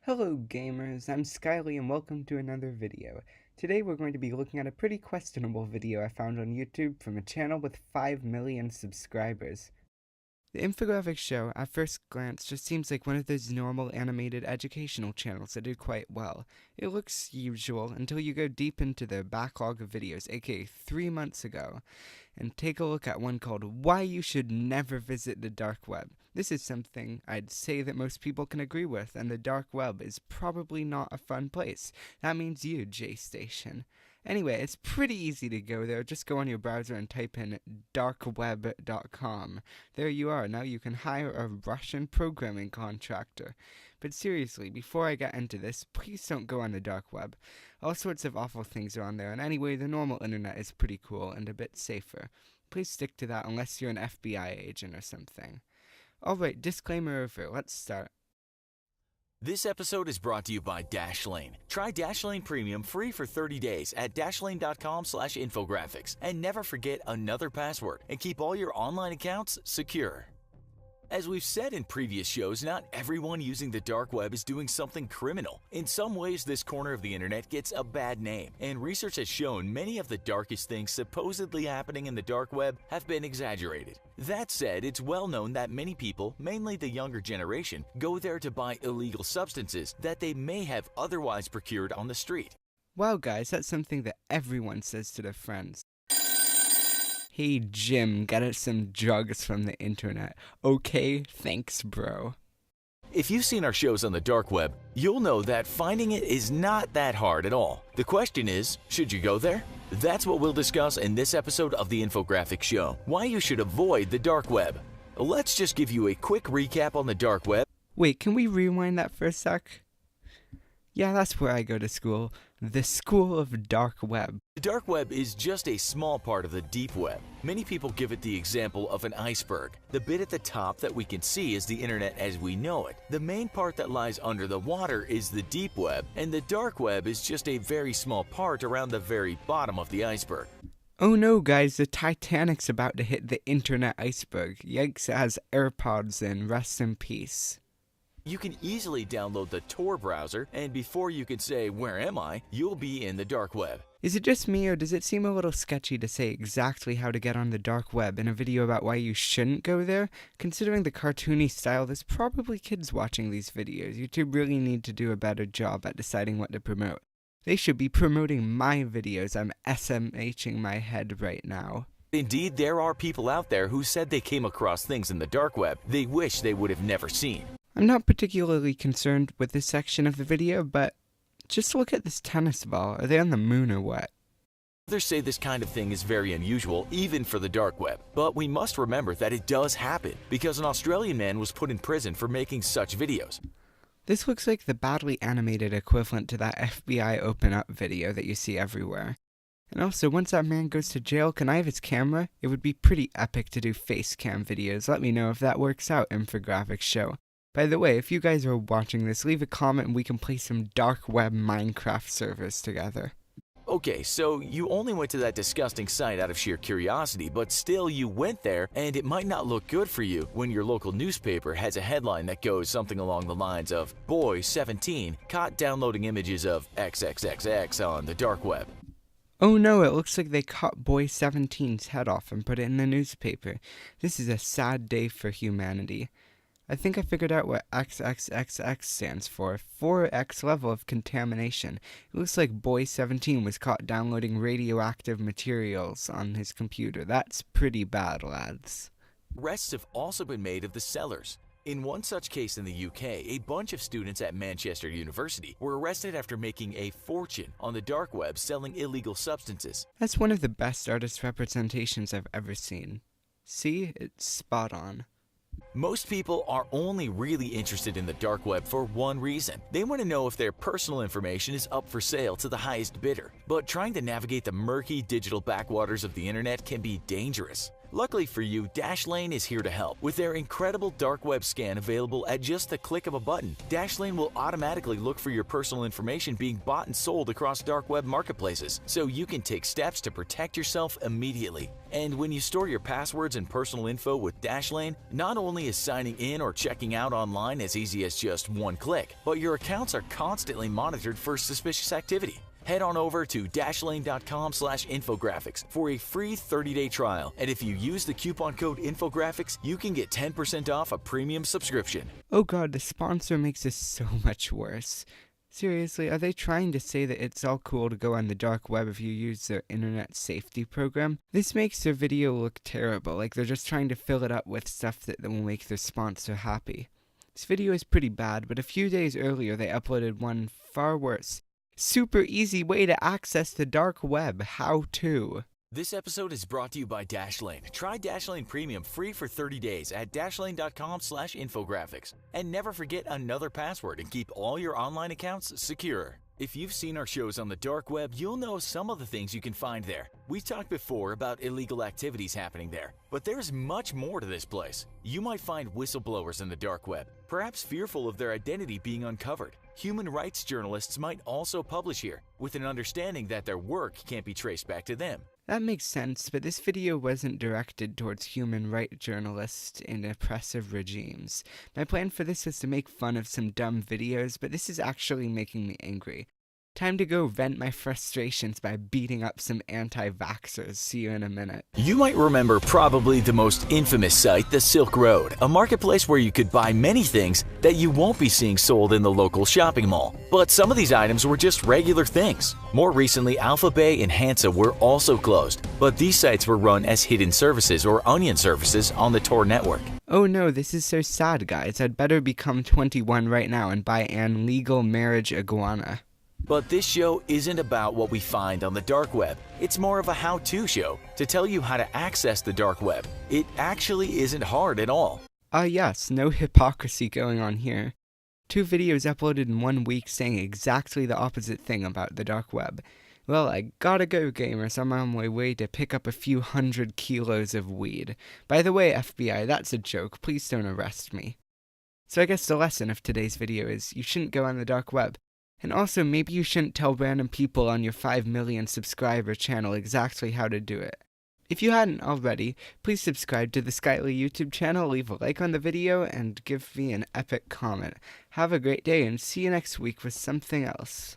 Hello gamers, I'm Skyleigh and welcome to another video. Today we're going to be looking at a pretty questionable video I found on YouTube from a channel with 5 million subscribers. The Infographics Show, at first glance, just seems like one of those normal animated educational channels that do quite well. It looks usual until you go deep into their backlog of videos, aka 3 months ago, and take a look at one called Why You Should Never Visit the Dark Web. This is something I'd say that most people can agree with, and the dark web is probably not a fun place. That means you, J-Station. Anyway, it's pretty easy to go there. Just go on your browser and type in darkweb.com. There you are. Now you can hire a Russian programming contractor. But seriously, before I get into this, please don't go on the dark web. All sorts of awful things are on there, and anyway, the normal internet is pretty cool and a bit safer. Please stick to that unless you're an FBI agent or something. Alright, disclaimer over. Let's start. This episode is brought to you by Dashlane. Try Dashlane Premium free for 30 days at dashlane.com/infographics. And never forget another password and keep all your online accounts secure. As we've said in previous shows, not everyone using the dark web is doing something criminal. In some ways, this corner of the internet gets a bad name, and research has shown many of the darkest things supposedly happening in the dark web have been exaggerated. That said, it's well known that many people, mainly the younger generation, go there to buy illegal substances that they may have otherwise procured on the street. Wow guys, that's something that everyone says to their friends. Hey Jim, get us some drugs from the internet. Okay, thanks bro. If you've seen our shows on the dark web, you'll know that finding it is not that hard at all. The question is, should you go there? That's what we'll discuss in this episode of the Infographics Show, why you should avoid the dark web. Let's just give you a quick recap on the dark web. Wait, can we rewind that for a sec? Yeah, that's where I go to school. The School of Dark Web. The dark web is just a small part of the deep web. Many people give it the example of an iceberg. The bit at the top that we can see is the internet as we know it. The main part that lies under the water is the deep web, and the dark web is just a very small part around the very bottom of the iceberg. Oh no guys, the Titanic's about to hit the internet iceberg. Yikes, it has AirPods in, rest in peace. You can easily download the Tor browser, and before you can say, "Where am I?" you'll be in the dark web. Is it just me, or does it seem a little sketchy to say exactly how to get on the dark web in a video about why you shouldn't go there? Considering the cartoony style, there's probably kids watching these videos. YouTube really need to do a better job at deciding what to promote. They should be promoting my videos. I'm SMHing my head right now. Indeed, there are people out there who said they came across things in the dark web they wish they would have never seen. I'm not particularly concerned with this section of the video, but just look at this tennis ball. Are they on the moon or what? Others say this kind of thing is very unusual, even for the dark web. But we must remember that it does happen, because an Australian man was put in prison for making such videos. This looks like the badly animated equivalent to that FBI open up video that you see everywhere. And also, once that man goes to jail, can I have his camera? It would be pretty epic to do face cam videos. Let me know if that works out, Infographics Show. By the way, if you guys are watching this, leave a comment and we can play some dark web Minecraft servers together. Okay, so you only went to that disgusting site out of sheer curiosity, but still you went there, and it might not look good for you when your local newspaper has a headline that goes something along the lines of, "Boy 17 caught downloading images of XXXX on the dark web." Oh no, it looks like they cut Boy 17's head off and put it in the newspaper. This is a sad day for humanity. I think I figured out what XXXX stands for. 4x level of contamination. It looks like Boy 17 was caught downloading radioactive materials on his computer. That's pretty bad, lads. Arrests have also been made of the sellers. In one such case in the UK, a bunch of students at Manchester University were arrested after making a fortune on the dark web selling illegal substances. That's one of the best artist representations I've ever seen. See? It's spot on. Most people are only really interested in the dark web for one reason. They want to know if their personal information is up for sale to the highest bidder. But trying to navigate the murky digital backwaters of the internet can be dangerous. Luckily for you, Dashlane is here to help. With their incredible dark web scan available at just the click of a button, Dashlane will automatically look for your personal information being bought and sold across dark web marketplaces, so you can take steps to protect yourself immediately. And when you store your passwords and personal info with Dashlane, not only is signing in or checking out online as easy as just one click, but your accounts are constantly monitored for suspicious activity. Head on over to dashlane.com/infographics for a free 30-day trial, and if you use the coupon code Infographics, you can get 10% off a premium subscription. Oh god, the sponsor makes this so much worse. Seriously, are they trying to say that it's all cool to go on the dark web if you use their internet safety program? This makes their video look terrible, like they're just trying to fill it up with stuff that will make their sponsor happy. This video is pretty bad, but a few days earlier they uploaded one far worse. Super easy way to access the dark web, how to. This episode is brought to you by Dashlane. Try Dashlane Premium free for 30 days at dashlane.com/infographics. And never forget another password and keep all your online accounts secure. If you've seen our shows on the dark web, you'll know some of the things you can find there. We've talked before about illegal activities happening there, but there's much more to this place. You might find whistleblowers in the dark web, perhaps fearful of their identity being uncovered. Human rights journalists might also publish here, with an understanding that their work can't be traced back to them. That makes sense, but this video wasn't directed towards human rights journalists in oppressive regimes. My plan for this was to make fun of some dumb videos, but this is actually making me angry. Time to go vent my frustrations by beating up some anti-vaxxers. See you in a minute. You might remember probably the most infamous site, the Silk Road, a marketplace where you could buy many things that you won't be seeing sold in the local shopping mall. But some of these items were just regular things. More recently, Alphabay and Hansa were also closed, but these sites were run as hidden services or onion services on the Tor network. Oh no, this is so sad, guys. I'd better become 21 right now and buy an legal marriage iguana. But this show isn't about what we find on the dark web. It's more of a how-to show to tell you how to access the dark web. It actually isn't hard at all. Yes, no hypocrisy going on here. 2 videos uploaded in 1 week saying exactly the opposite thing about the dark web. Well, I gotta go, gamers. I'm on my way to pick up a few 100 kilos of weed. By the way, FBI, that's a joke. Please don't arrest me. So I guess the lesson of today's video is you shouldn't go on the dark web. And also, maybe you shouldn't tell random people on your 5 million subscriber channel exactly how to do it. If you hadn't already, please subscribe to the Skyleigh YouTube channel, leave a like on the video, and give me an epic comment. Have a great day, and see you next week with something else.